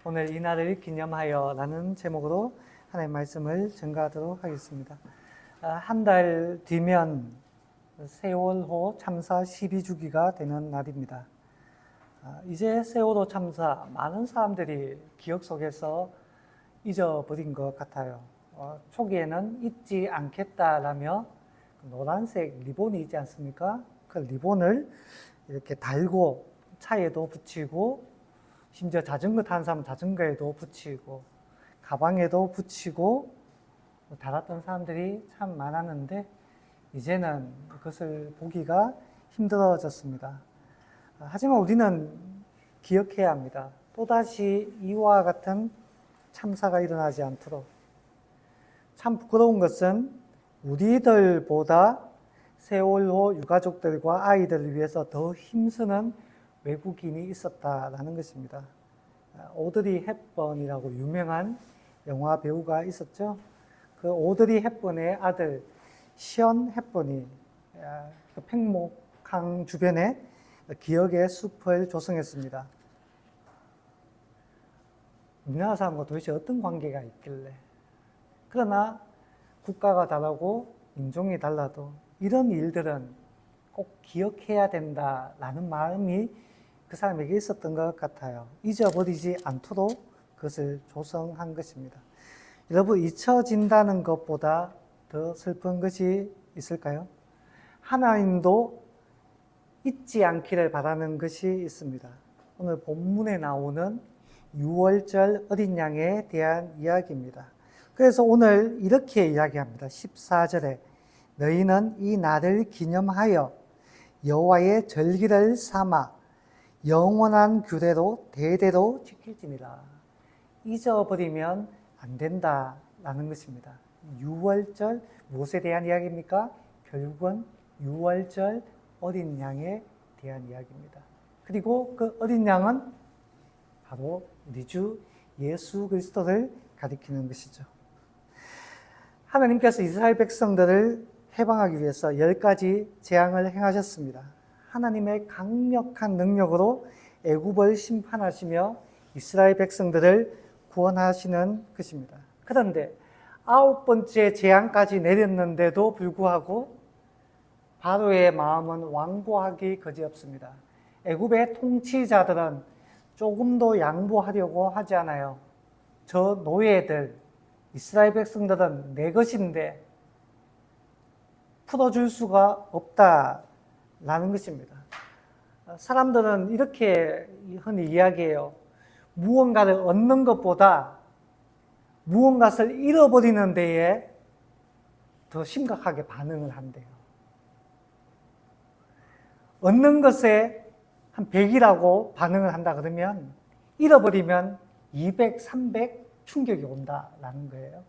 오늘 이 날을 기념하여 라는 제목으로 하나님의 말씀을 전가하도록 하겠습니다. 한 달 뒤면 세월호 참사 12주기가 되는 날입니다. 이제 세월호 참사 많은 사람들이 기억 속에서 잊어버린 것 같아요. 초기에는 잊지 않겠다라며 노란색 리본이 있지 않습니까? 그 리본을 이렇게 달고 차에도 붙이고 심지어 자전거 타는 사람은 자전거에도 붙이고 가방에도 붙이고 달았던 사람들이 참 많았는데 이제는 그것을 보기가 힘들어졌습니다. 하지만 우리는 기억해야 합니다. 또다시 이와 같은 참사가 일어나지 않도록. 참 부끄러운 것은 우리들보다 세월호 유가족들과 아이들을 위해서 더 힘쓰는 외국인이 있었다라는 것입니다. 오드리 헵번이라고 유명한 영화 배우가 있었죠. 그 오드리 헵번의 아들 시언 헵번이 그 팽목항 주변에 기억의 숲을 조성했습니다. 우리나라 사람과 도대체 어떤 관계가 있길래? 그러나 국가가 다르고 인종이 달라도 이런 일들은 꼭 기억해야 된다라는 마음이 그 사람에게 있었던 것 같아요. 잊어버리지 않도록 그것을 조성한 것입니다. 여러분, 잊혀진다는 것보다 더 슬픈 것이 있을까요? 하나님도 잊지 않기를 바라는 것이 있습니다. 오늘 본문에 나오는 유월절 어린 양에 대한 이야기입니다. 그래서 오늘 이렇게 이야기합니다. 14절에 너희는 이 날을 기념하여 여호와의 절기를 삼아 영원한 규례로 대대로 지킬지니라. 잊어버리면 안 된다라는 것입니다. 유월절 무엇에 대한 이야기입니까? 결국은 유월절 어린 양에 대한 이야기입니다. 그리고 그 어린 양은 바로 우리 주 예수 그리스도를 가리키는 것이죠. 하나님께서 이스라엘 백성들을 해방하기 위해서 10가지 재앙을 행하셨습니다. 하나님의 강력한 능력으로 애굽을 심판하시며 이스라엘 백성들을 구원하시는 것입니다. 그런데 9번째 재앙까지 내렸는데도 불구하고 바로의 마음은 완고하기 그지없습니다. 애굽의 통치자들은 조금도 양보하려고 하지 않아요. 저 노예들, 이스라엘 백성들은 내 것인데 풀어줄 수가 없다라는 것입니다. 사람들은 이렇게 흔히 이야기해요. 무언가를 얻는 것보다 무언가를 잃어버리는 데에 더 심각하게 반응을 한대요. 얻는 것에 한 100이라고 반응을 한다 그러면 잃어버리면 200, 300 충격이 온다라는 거예요.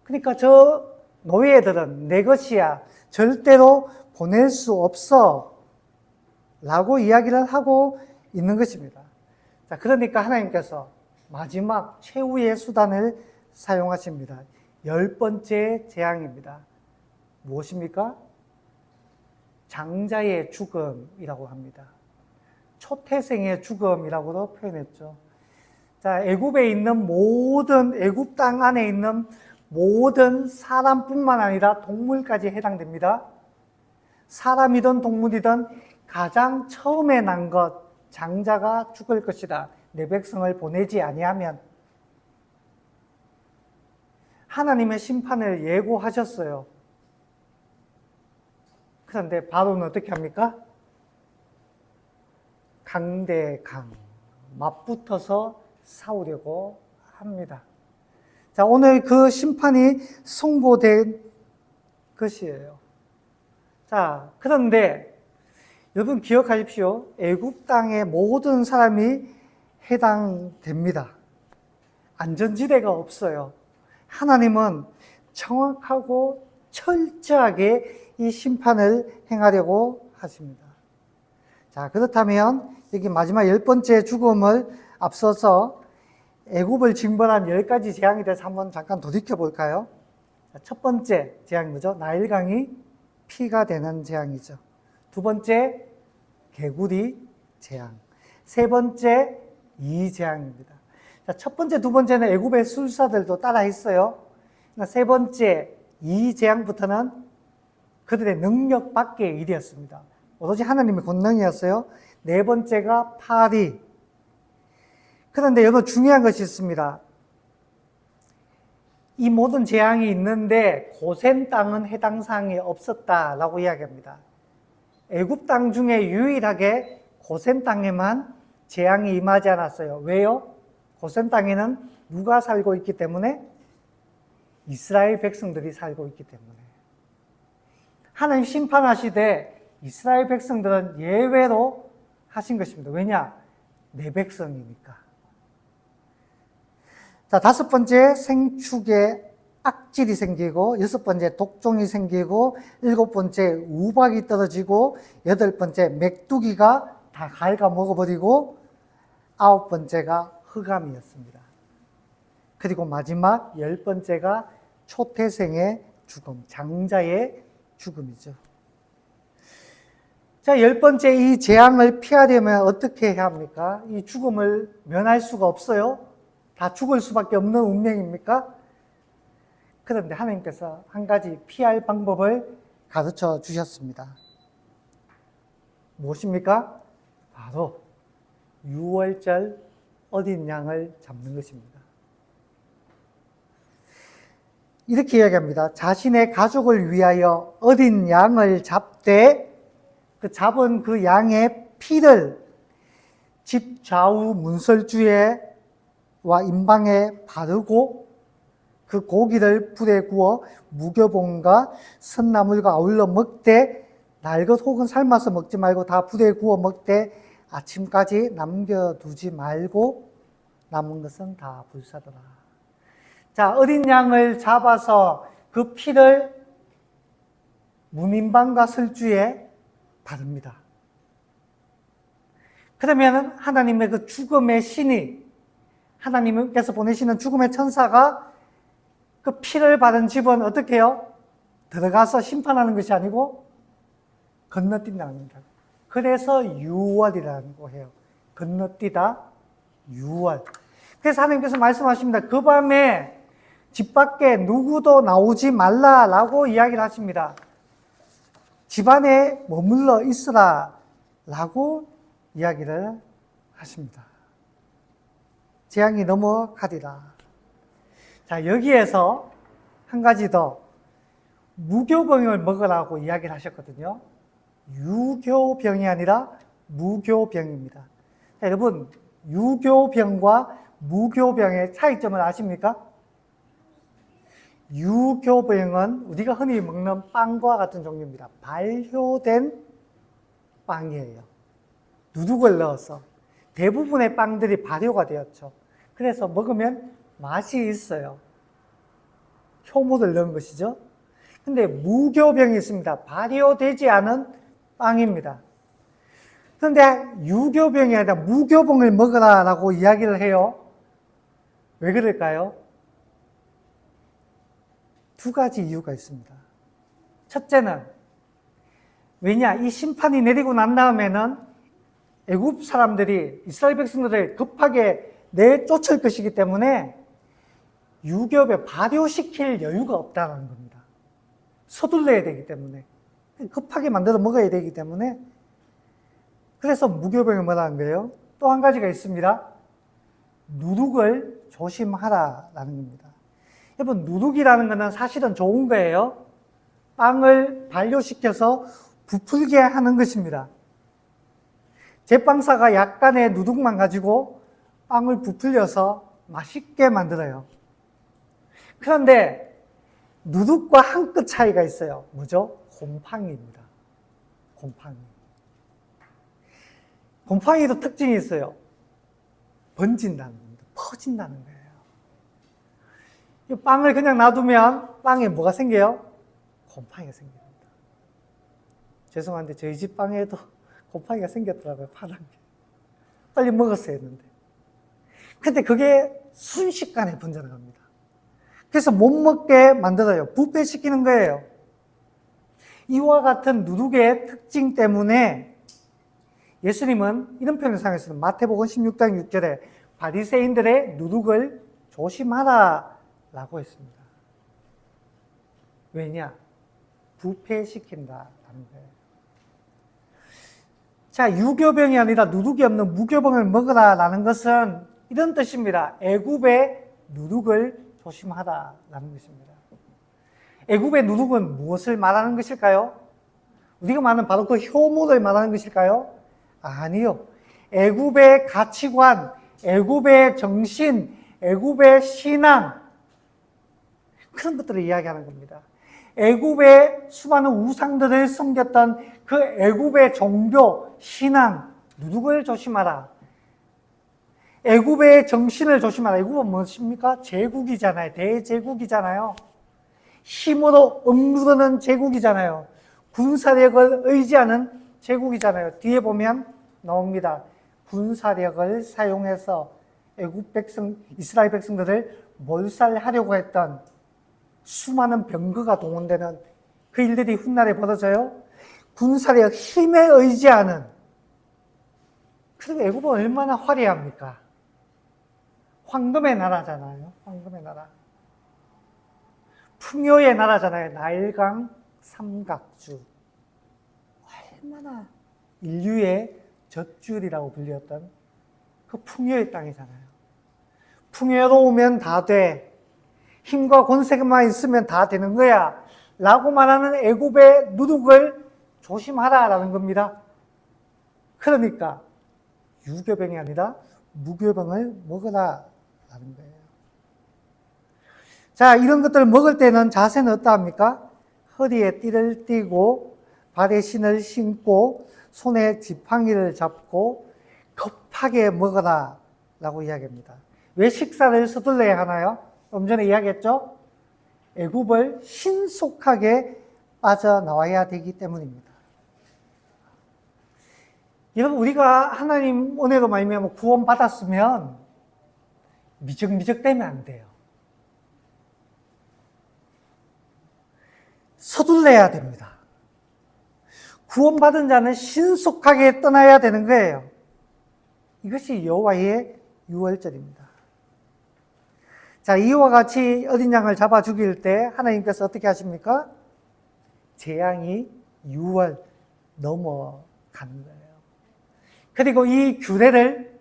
그러니까 저 노예들은 내 것이야. 절대로 보낼 수 없어. 라고 이야기를 하고 있는 것입니다. 자, 그러니까 하나님께서 마지막 최후의 수단을 사용하십니다. 10번째 재앙입니다. 무엇입니까? 장자의 죽음이라고 합니다. 초태생의 죽음이라고도 표현했죠. 자, 애굽에 있는 모든 애굽 땅 안에 있는 모든 사람뿐만 아니라 동물까지 해당됩니다. 사람이든 동물이든 가장 처음에 난 것, 장자가 죽을 것이다. 내 백성을 보내지 아니하면. 하나님의 심판을 예고하셨어요. 그런데 바로는 어떻게 합니까? 강대강, 맞붙어서 싸우려고 합니다. 자, 오늘 그 심판이 선고된 것이에요. 자, 그런데 여러분 기억하십시오. 애굽 땅의 모든 사람이 해당됩니다. 안전지대가 없어요. 하나님은 정확하고 철저하게 이 심판을 행하려고 하십니다. 자, 그렇다면 여기 마지막 10번째 죽음을 앞서서 애굽을 징벌한 10가지 재앙에 대해서 한번 잠깐 돌이켜 볼까요? 첫 번째 재앙이 뭐죠? 나일강이 피가 되는 재앙이죠. 두 번째 개구리 재앙. 세 번째 이재앙입니다. 자, 첫 번째, 두 번째는 애굽의 술사들도 따라했어요. 세 번째, 이 재앙부터는 그들의 능력 밖의 일이었습니다. 오로지 하나님의 권능이었어요. 네 번째가 파리. 그런데 여기 중요한 것이 있습니다. 이 모든 재앙이 있는데 고센 땅은 해당 사항이 없었다라고 이야기합니다. 애굽 땅 중에 유일하게 고센 땅에만 재앙이 임하지 않았어요. 왜요? 고센 땅에는 누가 살고 있기 때문에? 이스라엘 백성들이 살고 있기 때문에. 하나님 심판하시되 이스라엘 백성들은 예외로 하신 것입니다. 왜냐? 내 백성이니까. 자, 다섯 번째, 생축에 악질이 생기고, 여섯 번째, 독종이 생기고, 일곱 번째, 우박이 떨어지고, 여덟 번째, 맥두기가 다 갉아 먹어버리고, 아홉 번째가 흑암이었습니다. 그리고 마지막 열 번째가 초태생의 죽음, 장자의 죽음이죠. 자, 열 번째, 이 재앙을 피하려면 어떻게 해야 합니까? 이 죽음을 면할 수가 없어요. 다 죽을 수밖에 없는 운명입니까? 그런데 하나님께서 한 가지 피할 방법을 가르쳐 주셨습니다. 무엇입니까? 바로 유월절 어린 양을 잡는 것입니다. 이렇게 이야기합니다. 자신의 가족을 위하여 어린 양을 잡되 그 잡은 그 양의 피를 집 좌우 문설주에 와 임방에 바르고 그 고기를 불에 구워 무교봉과 선나물과 아울러 먹되 날것 혹은 삶아서 먹지 말고 다 불에 구워 먹되 아침까지 남겨두지 말고 남은 것은 다 불사더라. 자, 어린 양을 잡아서 그 피를 문임방과 설주에 바릅니다. 그러면 하나님의 그 죽음의 신이 하나님께서 보내시는 죽음의 천사가 그 피를 바른 집은 어떻게 해요? 들어가서 심판하는 것이 아니고 건너뛴다는 겁니다. 그래서 유월이라는 거예요. 건너뛰다 유월. 그래서 하나님께서 말씀하십니다. 그 밤에 집 밖에 누구도 나오지 말라라고 이야기를 하십니다. 집 안에 머물러 있으라라고 이야기를 하십니다. 재앙이 넘어가리라. 자, 여기에서 한 가지 더 무교병을 먹으라고 이야기를 하셨거든요. 유교병이 아니라 무교병입니다. 자, 여러분, 유교병과 무교병의 차이점을 아십니까? 유교병은 우리가 흔히 먹는 빵과 같은 종류입니다. 발효된 빵이에요. 누룩을 넣어서 대부분의 빵들이 발효가 되었죠. 그래서 먹으면 맛이 있어요. 효모를 넣은 것이죠. 근데 무교병이 있습니다. 발효되지 않은 빵입니다. 그런데 유교병이 아니라 무교병을 먹으라라고 이야기를 해요. 왜 그럴까요? 두 가지 이유가 있습니다. 첫째는 왜냐? 이 심판이 내리고 난 다음에는 애굽 사람들이 이스라엘 백성들을 급하게 내쫓을 것이기 때문에 유교병 발효시킬 여유가 없다는 겁니다. 서둘러야 되기 때문에 급하게 만들어 먹어야 되기 때문에 그래서 무교병을 뭐라는 거예요? 또 한 가지가 있습니다. 누룩을 조심하라라는 겁니다. 여러분, 누룩이라는 것은 사실은 좋은 거예요. 빵을 발효시켜서 부풀게 하는 것입니다. 제빵사가 약간의 누룩만 가지고 빵을 부풀려서 맛있게 만들어요. 그런데 누룩과 한 끗 차이가 있어요. 뭐죠? 곰팡이입니다. 곰팡이. 곰팡이도 특징이 있어요. 번진다는 겁니다. 퍼진다는 거예요. 이 빵을 그냥 놔두면 빵에 뭐가 생겨요? 곰팡이가 생깁니다. 죄송한데 저희 집 빵에도 곰팡이가 생겼더라고요. 파란 게. 빨리 먹었어야 했는데. 근데 그게 순식간에 번져나갑니다. 그래서 못 먹게 만들어요. 부패시키는 거예요. 이와 같은 누룩의 특징 때문에 예수님은 이런 표현을 사용했습니다. 마태복음 16장 6절에 바리새인들의 누룩을 조심하라 라고 했습니다. 왜냐? 부패시킨다라는 거예요. 자, 유교병이 아니라 누룩이 없는 무교병을 먹으라라는 것은 이런 뜻입니다. 애굽의 누룩을 조심하라라는 것입니다. 애굽의 누룩은 무엇을 말하는 것일까요? 우리가 말하는 바로 그 효모를 말하는 것일까요? 아니요. 애굽의 가치관, 애굽의 정신, 애굽의 신앙, 그런 것들을 이야기하는 겁니다. 애굽의 수많은 우상들을 섬겼던 그 애굽의 종교, 신앙, 누룩을 조심하라. 애굽의 정신을 조심하라. 애굽은 무엇입니까? 제국이잖아요. 대제국이잖아요. 힘으로 억누르는 제국이잖아요. 군사력을 의지하는 제국이잖아요. 뒤에 보면 나옵니다. 군사력을 사용해서 애굽 백성, 이스라엘 백성들을 몰살하려고 했던 수많은 병거가 동원되는 그 일들이 훗날에 벌어져요. 군사력, 힘에 의지하는. 그리고 애굽은 얼마나 화려합니까? 황금의 나라잖아요. 황금의 나라. 풍요의 나라잖아요. 나일강 삼각주. 얼마나 인류의 젖줄이라고 불렸던 그 풍요의 땅이잖아요. 풍요로우면 다 돼. 힘과 권세만 있으면 다 되는 거야. 라고 말하는 애굽의 누룩을 조심하라라는 겁니다. 그러니까 유교병이 아니라 무교병을 먹으라라는 거예요. 자, 이런 것들을 먹을 때는 자세는 어떠합니까? 허리에 띠를 띠고 발에 신을 신고 손에 지팡이를 잡고 급하게 먹어라 라고 이야기합니다. 왜 식사를 서둘러야 하나요? 좀 전에 이야기했죠? 애굽을 신속하게 빠져나와야 되기 때문입니다. 여러분, 우리가 하나님 은혜로 말미암아 구원받았으면 미적미적되면 안 돼요. 서둘러야 됩니다. 구원받은 자는 신속하게 떠나야 되는 거예요. 이것이 여호와의 유월절입니다. 자, 이와 같이 어린 양을 잡아 죽일 때 하나님께서 어떻게 하십니까? 재앙이 6월 넘어가는 거예요. 그리고 이 규례를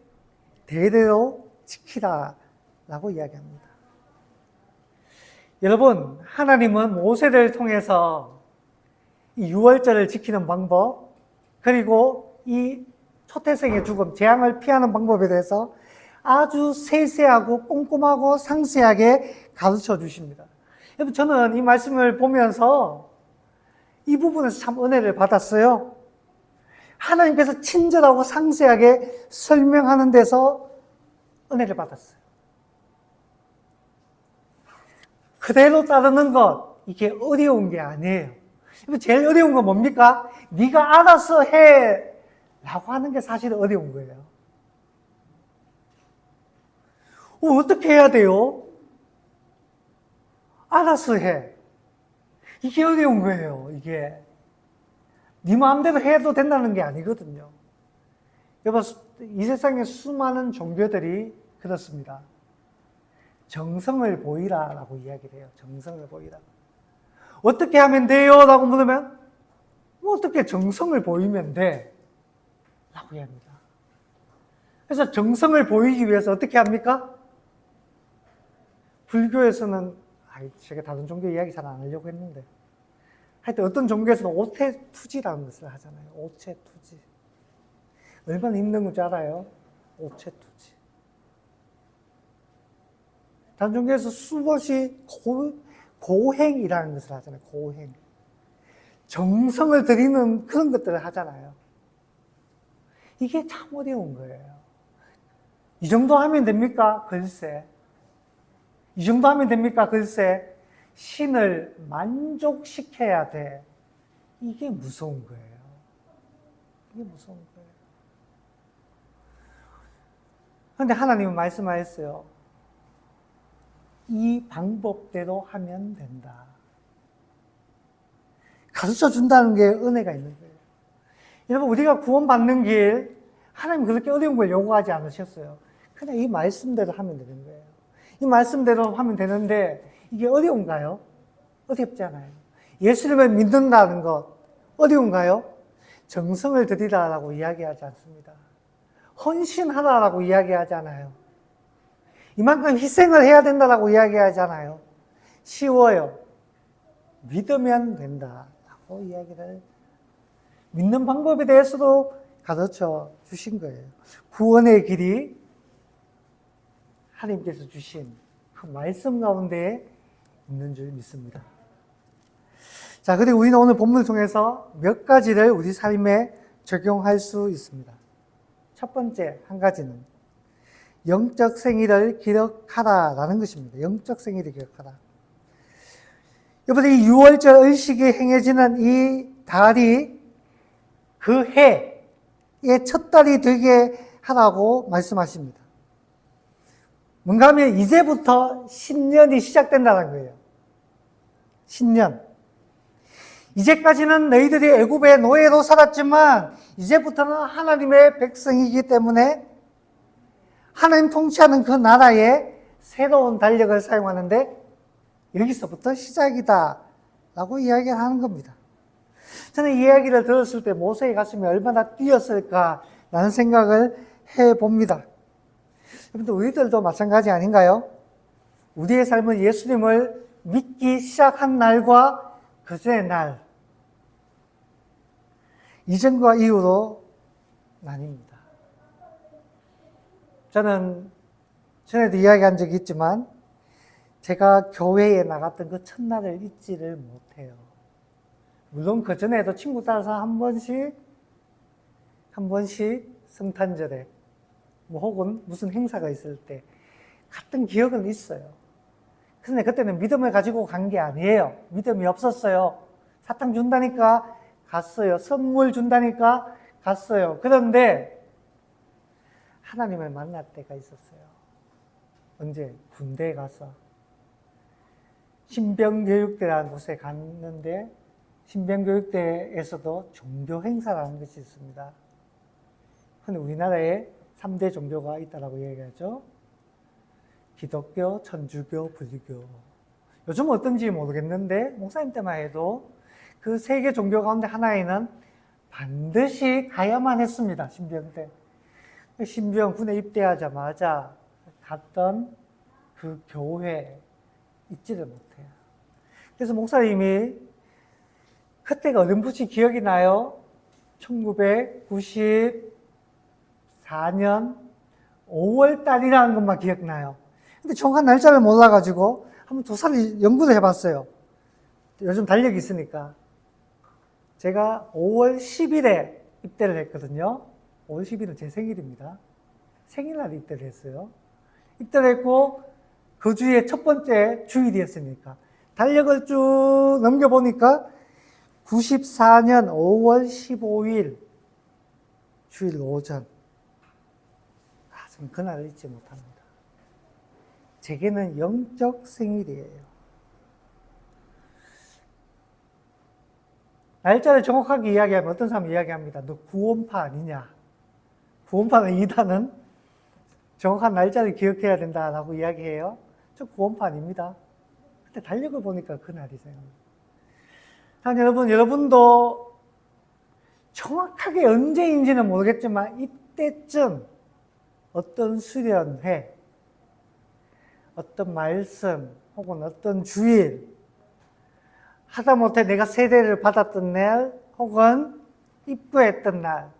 대대로 지키라라고 이야기합니다. 여러분, 하나님은 모세를 통해서 이 6월절을 지키는 방법, 그리고 이 초태생의 죽음, 재앙을 피하는 방법에 대해서 아주 세세하고 꼼꼼하고 상세하게 가르쳐 주십니다. 여러분, 저는 이 말씀을 보면서 이 부분에서 참 은혜를 받았어요. 하나님께서 친절하고 상세하게 설명하는 데서 은혜를 받았어요. 그대로 따르는 것, 이게 어려운 게 아니에요. 제일 어려운 건 뭡니까? 네가 알아서 해 라고 하는 게 사실 어려운 거예요. 어떻게 해야 돼요? 알아서 해. 이게 어려운 거예요, 이게. 네 마음대로 해도 된다는 게 아니거든요. 여러분, 이 세상에 수많은 종교들이 그렇습니다. 정성을 보이라 라고 이야기를 해요. 정성을 보이라. 어떻게 하면 돼요? 라고 물으면 어떻게 정성을 보이면 돼? 라고 이야기합니다. 그래서 정성을 보이기 위해서 어떻게 합니까? 불교에서는 제가 다른 종교 이야기 잘 안 하려고 했는데 하여튼 어떤 종교에서는 오체투지라는 것을 하잖아요. 오체투지. 얼마나 힘든 건지 알아요? 오체투지. 다른 종교에서 수없이 고행이라는 것을 하잖아요. 고행. 정성을 들이는 그런 것들을 하잖아요. 이게 참 어려운 거예요. 이 정도 하면 됩니까? 글쎄. 이 정도 하면 됩니까? 글쎄. 신을 만족시켜야 돼. 이게 무서운 거예요. 이게 무서운 거예요. 그런데 하나님은 말씀하셨어요. 이 방법대로 하면 된다. 가르쳐 준다는 게 은혜가 있는 거예요. 여러분, 우리가 구원받는 길, 하나님 그렇게 어려운 걸 요구하지 않으셨어요. 그냥 이 말씀대로 하면 되는 거예요. 이 말씀대로 하면 되는데 이게 어려운가요? 어렵지 않아요. 예수님을 믿는다는 것 어려운가요? 정성을 들이라라고 이야기하지 않습니다. 헌신하라라고 이야기하지 않아요. 이만큼 희생을 해야 된다라고 이야기하잖아요. 쉬워요. 믿으면 된다라고 이야기를 믿는 방법에 대해서도 가르쳐 주신 거예요. 구원의 길이 하나님께서 주신 그 말씀 가운데 있는 줄 믿습니다. 자, 그리고 우리는 오늘 본문을 통해서 몇 가지를 우리 삶에 적용할 수 있습니다. 첫 번째 한 가지는 영적 생일을 기억하라라는 것입니다. 영적 생일을 기억하라. 여러분, 이 6월절 의식이 행해지는 이 달이 그 해의 첫 달이 되게 하라고 말씀하십니다. 뭔가 하면 이제부터 신년이 시작된다는 거예요. 신년. 이제까지는 너희들이 애굽의 노예로 살았지만 이제부터는 하나님의 백성이기 때문에 하나님 통치하는 그 나라에 새로운 달력을 사용하는데 여기서부터 시작이다 라고 이야기를 하는 겁니다. 저는 이 이야기를 들었을 때 모세의 가슴이 얼마나 뛰었을까라는 생각을 해봅니다. 여러분들, 우리들도 마찬가지 아닌가요? 우리의 삶은 예수님을 믿기 시작한 날과 그 전의 날, 이전과 이후로 나뉩니다. 저는 전에도 이야기한 적이 있지만 제가 교회에 나갔던 그 첫날을 잊지를 못해요. 물론 그 전에도 친구 따라서 한 번씩 성탄절에 혹은 무슨 행사가 있을 때 갔던 기억은 있어요. 근데 그때는 믿음을 가지고 간 게 아니에요. 믿음이 없었어요. 사탕 준다니까 갔어요. 선물 준다니까 갔어요. 그런데 하나님을 만날 때가 있었어요. 언제? 군대에 가서 신병교육대라는 곳에 갔는데 신병교육대에서도 종교 행사라는 것이 있습니다. 근데 우리나라에 3대 종교가 있다고 얘기하죠. 기독교, 천주교, 불교. 요즘 어떤지 모르겠는데 목사님 때만 해도 그 세 개 종교 가운데 하나에는 반드시 가야만 했습니다. 신병 때. 신병 군에 입대하자마자 갔던 그 교회 잊지를 못해요. 그래서 목사님이 그때가 어렴풋이 기억이 나요. 1994년 5월 달이라는 것만 기억나요. 근데 정확한 날짜를 몰라가지고 한번 조사를 연구를 해봤어요. 요즘 달력이 있으니까. 제가 5월 10일에 입대를 했거든요. 5월 10일은 제 생일입니다. 생일날 입대를 했어요. 입대를 했고 그 주에 첫 번째 주일이었으니까 달력을 쭉 넘겨보니까 94년 5월 15일 주일 오전. 저는 그날을 잊지 못합니다. 제게는 영적 생일이에요. 날짜를 정확하게 이야기하면 어떤 사람이 이야기합니다. 너 구원파 아니냐? 구원파는 이단은 정확한 날짜를 기억해야 된다라고 이야기해요. 저 구원파 아닙니다. 그때 달력을 보니까 그날이세요. 여러분도 정확하게 언제인지는 모르겠지만 이때쯤 어떤 수련회, 어떤 말씀, 혹은 어떤 주일, 하다못해 내가 세례를 받았던 날, 혹은 입구했던 날,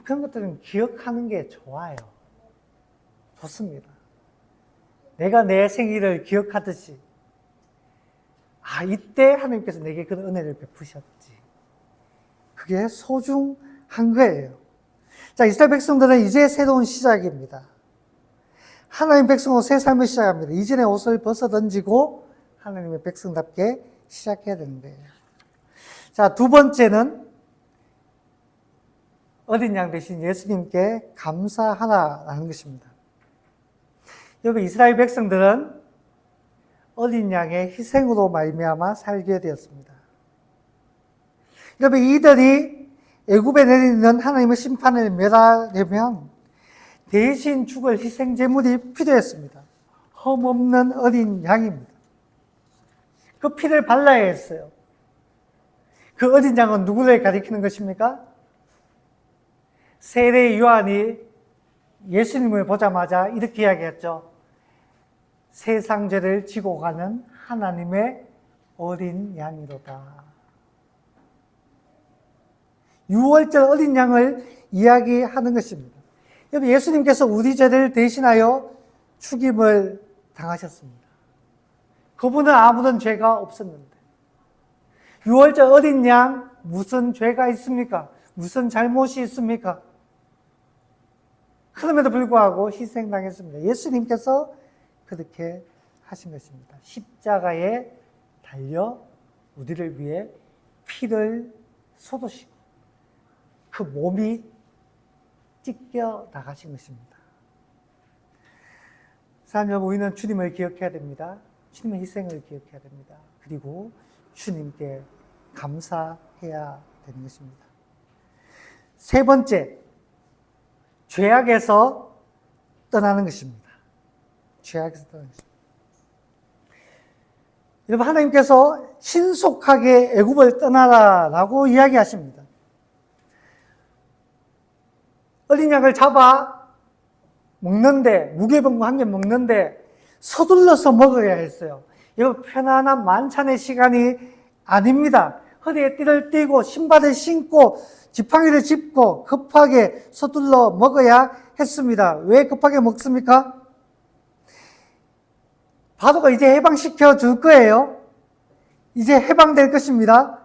그런 것들은 기억하는 게 좋아요. 좋습니다. 내가 내 생일을 기억하듯이, 이때 하나님께서 내게 그런 은혜를 베푸셨지. 그게 소중한 거예요. 자, 이스라엘 백성들은 이제 새로운 시작입니다. 하나님 백성으로 새 삶을 시작합니다. 이전의 옷을 벗어 던지고 하나님의 백성답게 시작해야 되는 거예요. 자, 두 번째는 어린 양 대신 예수님께 감사하라라는 것입니다. 여러분, 이스라엘 백성들은 어린 양의 희생으로 말미암아 살게 되었습니다. 여러분, 이들이 애굽에 내리는 하나님의 심판을 멸하려면 대신 죽을 희생 제물이 필요했습니다. 흠없는 어린 양입니다. 그 피를 발라야 했어요. 그 어린 양은 누구를 가리키는 것입니까? 세례 요한이 예수님을 보자마자 이렇게 이야기했죠. 세상 죄를 지고 가는 하나님의 어린 양이로다. 유월절 어린 양을 이야기하는 것입니다. 여러분, 예수님께서 우리 죄를 대신하여 죽임을 당하셨습니다. 그분은 아무런 죄가 없었는데 유월절 어린 양 무슨 죄가 있습니까? 무슨 잘못이 있습니까? 그럼에도 불구하고 희생당했습니다. 예수님께서 그렇게 하신 것입니다. 십자가에 달려 우리를 위해 피를 쏟으시고 그 몸이 찢겨 나가신 것입니다. 사랑하는 여러분, 우리는 주님을 기억해야 됩니다. 주님의 희생을 기억해야 됩니다. 그리고 주님께 감사해야 되는 것입니다. 세 번째, 죄악에서 떠나는 것입니다. 죄악에서 떠나는 것입니다. 여러분, 하나님께서 신속하게 애굽을 떠나라라고 이야기하십니다. 어린 양을 잡아 먹는데, 무게병과 함께 먹는데 서둘러서 먹어야 했어요. 이거 편안한 만찬의 시간이 아닙니다. 허리에 띠를 띠고 신발을 신고 지팡이를 짚고 급하게 서둘러 먹어야 했습니다. 왜 급하게 먹습니까? 바로가 이제 해방시켜 줄 거예요. 이제 해방될 것입니다.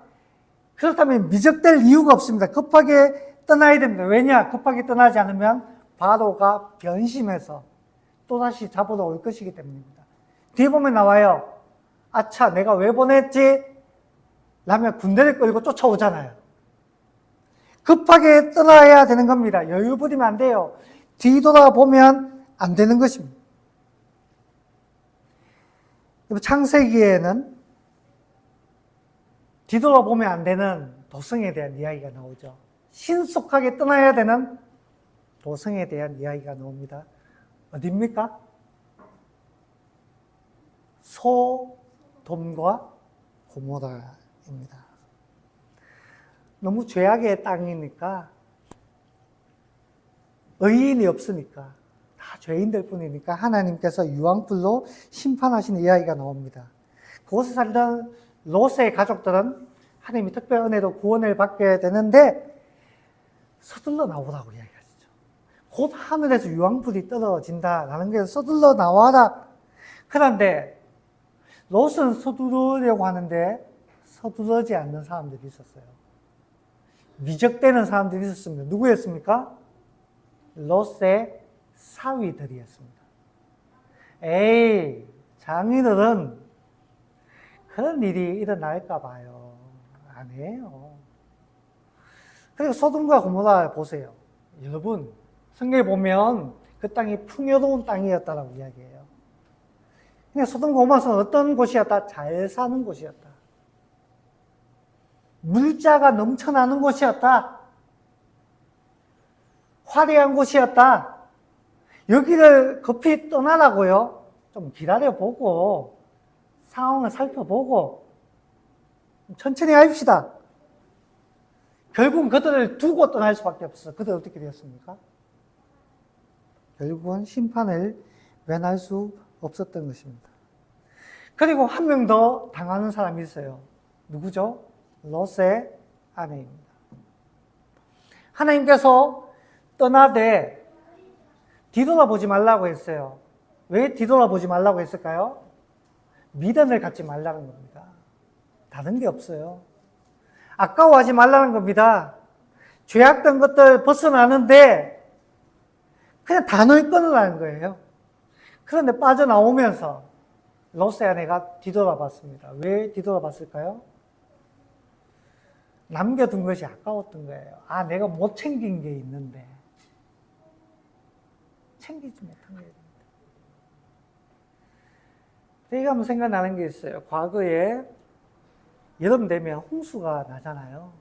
그렇다면 미적될 이유가 없습니다. 급하게 떠나야 됩니다. 왜냐? 급하게 떠나지 않으면 바로가 변심해서 또다시 잡으러 올 것이기 때문입니다. 뒤에 보면 나와요. 아차, 내가 왜 보냈지? 라면 군대를 끌고 쫓아오잖아요. 급하게 떠나야 되는 겁니다. 여유 부리면 안 돼요. 뒤돌아보면 안 되는 것입니다. 창세기에는 뒤돌아보면 안 되는 도성에 대한 이야기가 나오죠. 신속하게 떠나야 되는 도성에 대한 이야기가 나옵니다. 어디입니까? 소돔과 고모라입니다. 너무 죄악의 땅이니까, 의인이 없으니까, 다 죄인들 뿐이니까 하나님께서 유황불로 심판하시는 이야기가 나옵니다. 그곳에 살던 롯의 가족들은 하나님이 특별 은혜로 구원을 받게 되는데 서둘러 나오라고 이야기하시죠. 곧 하늘에서 유황불이 떨어진다라는 게 서둘러 나와라. 그런데 롯은 서두르려고 하는데 서두르지 않는 사람들이 있었어요. 미적대는 사람들이 있었습니다. 누구였습니까? 롯의 사위들이었습니다. 에이, 장인어른 그런 일이 일어날까 봐요. 안 해요. 그리고 소돔과 고모라 보세요. 여러분, 성경에 보면 그 땅이 풍요로운 땅이었다라고 이야기해요. 근데 소돔과 고모라는 어떤 곳이었다? 잘 사는 곳이었다. 물자가 넘쳐나는 곳이었다. 화려한 곳이었다. 여기를 급히 떠나라고요. 좀 기다려보고 상황을 살펴보고 천천히 합시다. 결국은 그들을 두고 떠날 수밖에 없어서 그들 어떻게 되었습니까? 결국은 심판을 면할 수 없었던 것입니다. 그리고 한 명 더 당하는 사람이 있어요. 누구죠? 롯의 아내입니다. 하나님께서 떠나되 뒤돌아보지 말라고 했어요. 왜 뒤돌아보지 말라고 했을까요? 미련을 갖지 말라는 겁니다. 다른 게 없어요. 아까워하지 말라는 겁니다. 죄악된 것들 벗어나는데 그냥 단호히 끊으라는 거예요. 그런데 빠져나오면서 롯의 아내가 뒤돌아봤습니다. 왜 뒤돌아봤을까요? 남겨둔 것이 아까웠던 거예요. 아, 내가 못 챙긴 게 있는데 챙기지 못한 거예요. 제가 한번 생각나는 게 있어요. 과거에 여름 되면 홍수가 나잖아요.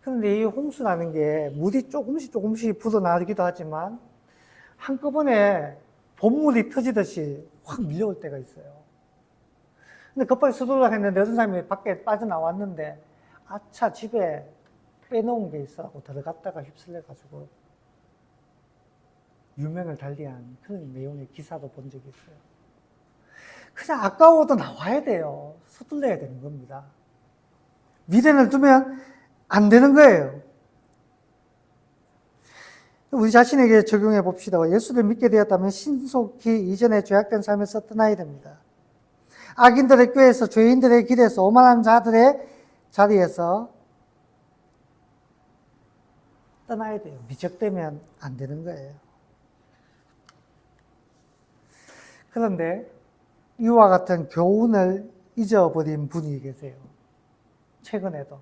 그런데 이 홍수라는 게 물이 조금씩 불어나기도 하지만 한꺼번에 봇물이 터지듯이 확 밀려올 때가 있어요. 근데 급하게 서둘러 했는데 어떤 사람이 밖에 빠져나왔는데 아차 집에 빼놓은 게 있어갖고 들어갔다가 휩쓸려가지고 유명을 달리한 그런 내용의 기사도 본 적이 있어요. 그냥 아까워도 나와야 돼요. 서둘러야 되는 겁니다. 미련을 두면 안 되는 거예요. 우리 자신에게 적용해 봅시다. 예수를 믿게 되었다면 신속히 이전에 죄악된 삶에서 떠나야 됩니다. 악인들의 꾀에서, 죄인들의 길에서, 오만한 자들의 자리에서 떠나야 돼요. 미적되면 안 되는 거예요. 그런데 이와 같은 교훈을 잊어버린 분이 계세요. 최근에도.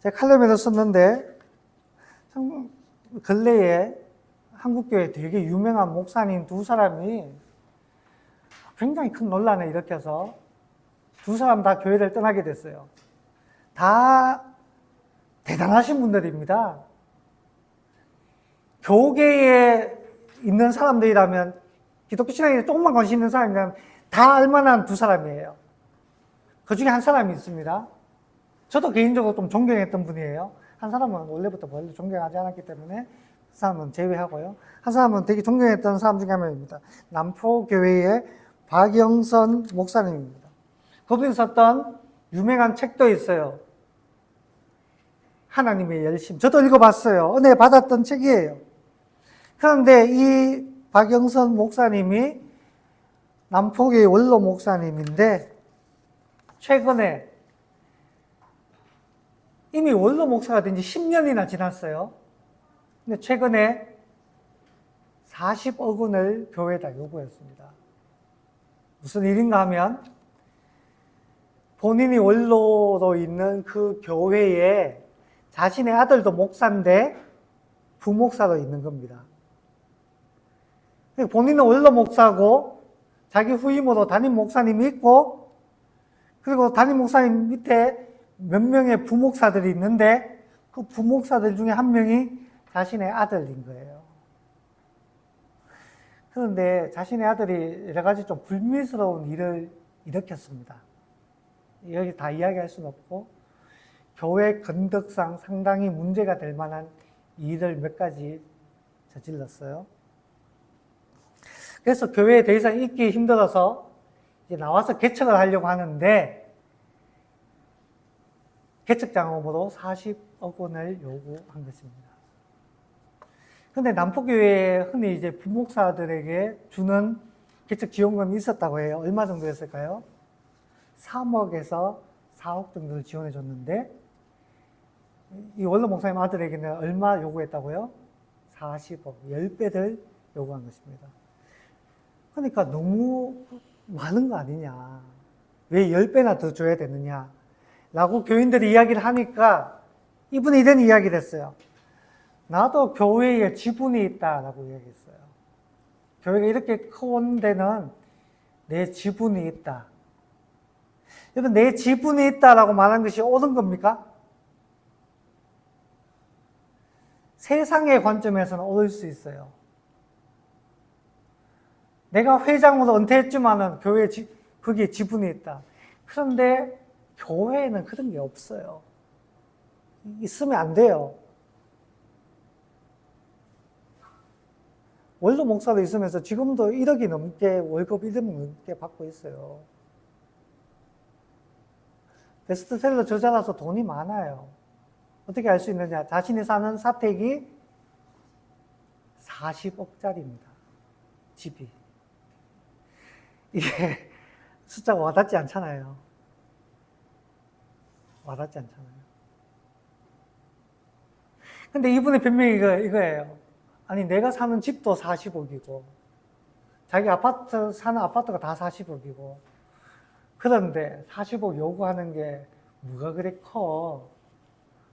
제가 칼럼에도 썼는데 참 근래에 한국교회 되게 유명한 목사님 두 사람이 굉장히 큰 논란을 일으켜서 두 사람 다 교회를 떠나게 됐어요. 다 대단하신 분들입니다. 교계에 있는 사람들이라면, 기독교 신앙에 조금만 관심 있는 사람이라면 다 알만한 두 사람이에요. 그 중에 한 사람이 있습니다. 저도 개인적으로 좀 존경했던 분이에요. 한 사람은 원래부터 별로 존경하지 않았기 때문에 그 사람은 제외하고요. 한 사람은 되게 존경했던 사람 중에 한 명입니다. 남포교회의 박영선 목사님입니다. 그분이 썼던 유명한 책도 있어요. 하나님의 열심. 저도 읽어봤어요. 은혜 받았던 책이에요. 그런데 이 박영선 목사님이 남포교회 원로 목사님인데 최근에 이미 원로 목사가 된 지 10년이나 지났어요. 근데 최근에 40억 원을 교회에다 요구했습니다. 무슨 일인가 하면 본인이 원로로 있는 그 교회에 자신의 아들도 목사인데 부목사로 있는 겁니다. 본인은 원로 목사고 자기 후임으로 담임 목사님이 있고 그리고 담임 목사님 밑에 몇 명의 부목사들이 있는데 그 부목사들 중에 한 명이 자신의 아들인 거예요. 그런데 자신의 아들이 여러 가지 좀 불미스러운 일을 일으켰습니다. 여기 다 이야기할 수는 없고 교회 건덕상 상당히 문제가 될 만한 일을 몇 가지 저질렀어요. 그래서 교회에 더 이상 있기 힘들어서 이제 나와서 개척을 하려고 하는데 개척장업으로 40억 원을 요구한 것입니다. 근데 남포교회에 흔히 이제 부목사들에게 주는 개척 지원금이 있었다고 해요. 얼마 정도였을까요? 3억에서 4억 정도를 지원해 줬는데 이 원로 목사님 아들에게는 얼마 요구했다고요? 40억, 10배를 요구한 것입니다. 그러니까 너무 많은 거 아니냐. 왜 10배나 더 줘야 되느냐. 라고 교인들이 이야기를 하니까 이분이 이런 이야기를 했어요. 나도 교회에 지분이 있다라고 이야기했어요. 교회가 이렇게 커온 데는 내 지분이 있다. 여러분, 내 지분이 있다라고 말한 것이 옳은 겁니까? 세상의 관점에서는 옳을 수 있어요. 내가 회장으로 은퇴했지만은 교회에 거기에 지분이 있다. 그런데 교회에는 그런 게 없어요. 있으면 안 돼요. 원로 목사로 있으면서 지금도 1억이 넘게 월급 1억 넘게 받고 있어요. 베스트셀러 저자라서 돈이 많아요. 어떻게 알 수 있느냐? 자신이 사는 사택이 40억짜리입니다. 집이. 이게 숫자가 와닿지 않잖아요. 와닿지 않잖아요. 근데 이분의 변명이 이거예요. 아니, 내가 사는 집도 40억이고, 자기 사는 아파트가 다 40억이고, 그런데 40억 요구하는 게 뭐가 그래 커?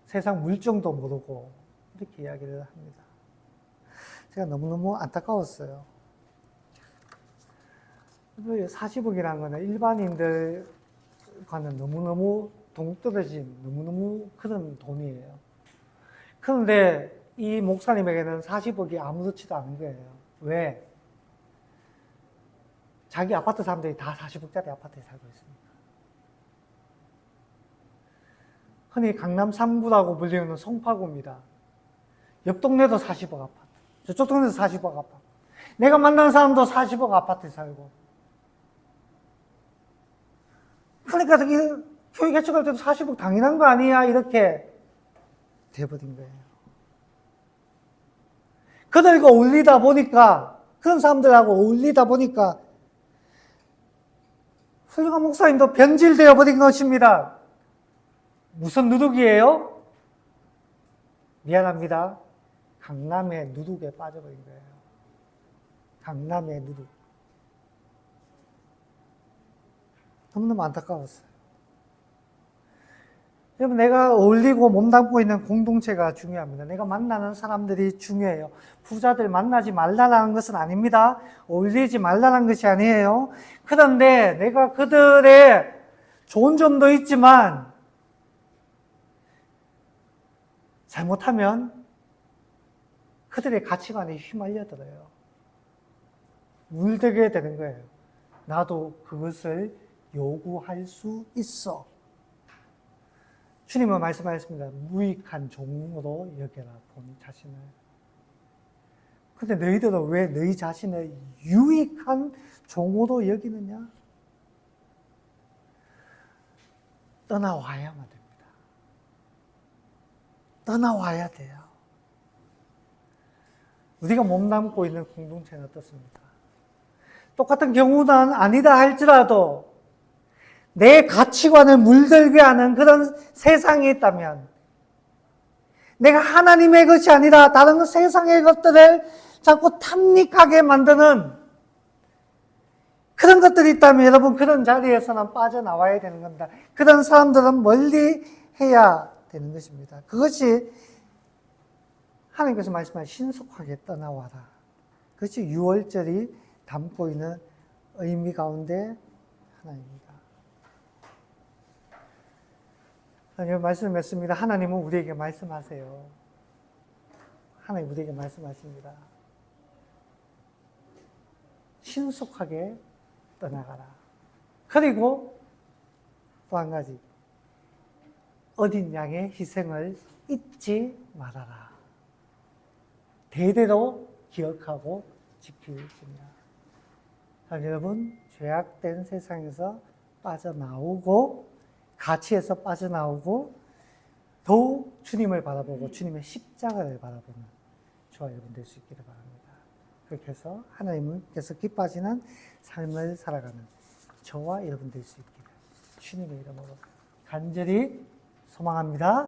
세상 물정도 모르고, 이렇게 이야기를 합니다. 제가 너무너무 안타까웠어요. 40억이라는 거는 일반인들과는 너무너무 동떨어진 너무너무 그런 돈이에요. 그런데 이 목사님에게는 40억이 아무렇지도 않은 거예요. 왜? 자기 아파트 사람들이 다 40억짜리 아파트에 살고 있습니다. 흔히 강남 3구라고 불리는 송파구입니다. 옆 동네도 40억 아파트, 저쪽 동네도 40억 아파트. 내가 만나는 사람도 40억 아파트에 살고. 그러니까 교회 개척할 때도 40억 당연한 거 아니야? 이렇게 돼버린 거예요. 그들과 어울리다 보니까, 그런 사람들하고 어울리다 보니까 훌륭한 목사님도 변질되어 버린 것입니다. 무슨 누룩이에요? 미안합니다. 강남의 누룩에 빠져버린 거예요. 강남의 누룩. 너무너무 안타까웠어요. 여러분, 내가 어울리고 몸담고 있는 공동체가 중요합니다. 내가 만나는 사람들이 중요해요. 부자들 만나지 말라는 것은 아닙니다. 어울리지 말라는 것이 아니에요. 그런데 내가 그들의 좋은 점도 있지만 잘못하면 그들의 가치관에 휘말려들어요. 물들게 되는 거예요. 나도 그것을 요구할 수 있어. 주님은 말씀하셨습니다. 무익한 종으로 여겨라, 본 자신을. 근데 너희들은 왜 너희 자신을 유익한 종으로 여기느냐? 떠나와야만 됩니다. 떠나와야 돼요. 우리가 몸담고 있는 공동체는 어떻습니까? 똑같은 경우는 아니다 할지라도 내 가치관을 물들게 하는 그런 세상이 있다면, 내가 하나님의 것이 아니라 다른 세상의 것들을 자꾸 탐닉하게 만드는 그런 것들이 있다면 여러분, 그런 자리에서는 빠져나와야 되는 겁니다. 그런 사람들은 멀리 해야 되는 것입니다. 그것이 하나님께서 말씀하신 신속하게 떠나와라. 그것이 6월절이 담고 있는 의미 가운데 하나입니다. 하나님 말씀을 맺습니다. 하나님은 우리에게 말씀하세요. 하나님 우리에게 말씀하십니다. 신속하게 떠나가라. 그리고 또 한 가지, 어린 양의 희생을 잊지 말아라. 대대로 기억하고 지키시냐. 여러분, 죄악된 세상에서 빠져나오고 가치에서 빠져나오고 더욱 주님을 바라보고 주님의 십자가를 바라보는 저와 여러분 될 수 있기를 바랍니다. 그렇게 해서 하나님께서 기뻐하시는 삶을 살아가는 저와 여러분 될 수 있기를 주님의 이름으로 간절히 소망합니다.